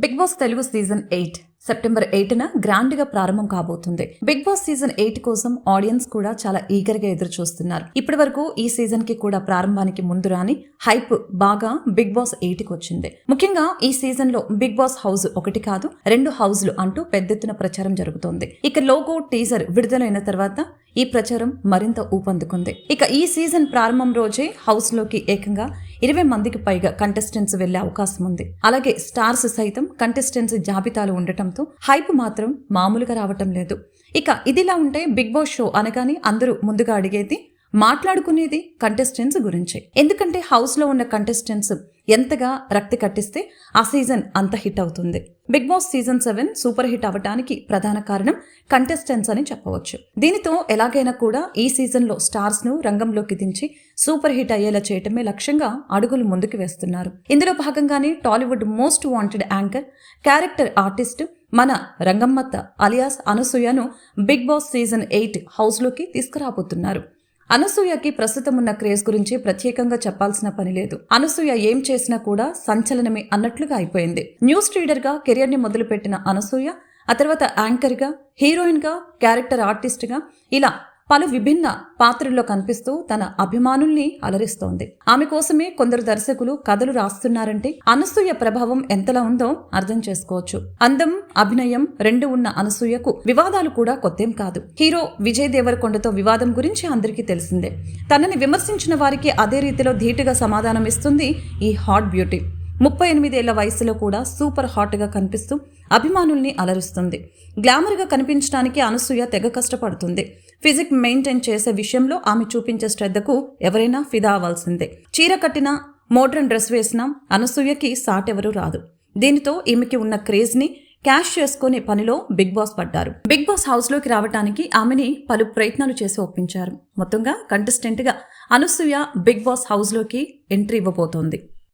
Big boss Telugu season 8 September 8న grand గా ప్రారంభం కాబోతుంది. బిగ్ బాస్ సీజన్ 8 కోసం ఆడియన్స్ కూడా చాలా ఈగర్ గా ఎదురు చూస్తున్నారు. ఇప్పటి వరకు ఈ సీజన్ కి కూడా ప్రారంభానికి ముందు రాని హైప్ బాగా బిగ్ బాస్ 8 కి వచ్చింది. ముఖ్యంగా ఈ సీజన్ లో బిగ్ బాస్ హౌస్ ఒకటి కాదు 2 హౌస్లు అంటూ పెద్దెత్తున ప్రచారం జరుగుతోంది. ఇక లోగో టీజర్ విడుదలైన తర్వాత ఈ ప్రచారం మరింత ఊపందుకుంది. ఇక ఈ సీజన్ ప్రారంభం రోజే హౌస్ లోకి ఏకంగా 20 మందికి పైగా కంటెస్టెంట్స్ వెళ్లే అవకాశం ఉంది. అలాగే స్టార్స్ సైతం కంటెస్టెంట్స్ జాబితాలు ఉండటంతో హైప్ మాత్రం మామూలుగా రావటం లేదు. ఇక ఇదిలా ఉంటే బిగ్ బాస్ షో అనగానే అందరూ ముందుగా అడిగేది మాట్లాడుకునేది కంటెస్టెంట్స్ గురించి. ఎందుకంటే హౌస్ లో ఉన్న కంటెస్టెంట్స్ ఎంతగా రక్తి కట్టిస్తే ఆ సీజన్ అంత హిట్ అవుతుంది. Big boss season 7 super hit అవడానికి ప్రధాన కారణం కంటెస్టెంట్స్ అని చెప్పవచ్చు. దీనితో ఎలాగైనా కూడా ఈ సీజన్ లో స్టార్స్ ను రంగంలోకి దించి సూపర్ హిట్ అయ్యేలా చేయటమే లక్ష్యంగా అడుగులు ముందుకు వేస్తున్నారు. ఇందులో భాగంగానే Tollywood most wanted anchor, character artist మన రంగమ్మత్త అలియాస్ అనసూయను బిగ్ బాస్ సీజన్ 8 హౌస్ లోకి తీసుకురాబోతున్నారు. అనసూయకి ప్రస్తుతం ఉన్న క్రేజ్ గురించి ప్రత్యేకంగా చెప్పాల్సిన పని లేదు. అనసూయ ఏం చేసినా కూడా సంచలనమే అన్నట్లుగా అయిపోయింది. న్యూస్ రీడర్ గా కెరియర్ ని మొదలుపెట్టిన అనసూయ ఆ తర్వాత యాంకర్ గా, హీరోయిన్ గా, క్యారెక్టర్ ఆర్టిస్ట్ గా ఇలా పలు విభిన్న పాత్రల్లో కనిపిస్తూ తన అభిమానుల్ని అలరిస్తోంది. ఆమె కోసమే కొందరు దర్శకులు కథలు రాస్తున్నారంటే అనసూయ ప్రభావం ఎంతలా ఉందో అర్థం చేసుకోవచ్చు. అందం, అభినయం రెండు ఉన్న అనసూయకు వివాదాలు కూడా కొత్తేం కాదు. హీరో విజయ్ దేవరకొండతో వివాదం గురించి అందరికీ తెలిసిందే. తనని విమర్శించిన వారికి అదే రీతిలో ధీటుగా సమాధానం ఇస్తుంది ఈ హాట్ బ్యూటీ. 38 ఏళ్ల వయసులో కూడా సూపర్ హాట్ గా కనిపిస్తూ అభిమానుల్ని అలరిస్తుంది. గ్లామర్ గా కనిపించడానికి అనసూయ తెగ కష్టపడుతుంది. ఫిజిక్ మెయింటైన్ చేసే విషయంలో ఆమె చూపించే శ్రద్ధకు ఎవరైనా ఫిదా అవ్వాల్సిందే. చీర కట్టినా, మోడ్రన్ డ్రెస్ వేసినా అనసూయకి సాటెవరూ రాదు. దీనితో ఈమెకి ఉన్న క్రేజ్ ని క్యాష్ చేసుకునే పనిలో బిగ్ బాస్ పడ్డారు. బిగ్ బాస్ హౌస్ లోకి రావడానికి ఆమెని పలు ప్రయత్నాలు చేసి ఒప్పించారు. మొత్తంగా కంటెస్టెంట్ గా అనసూయ బిగ్ బాస్ హౌస్ లోకి ఎంట్రీ ఇవ్వబోతోంది.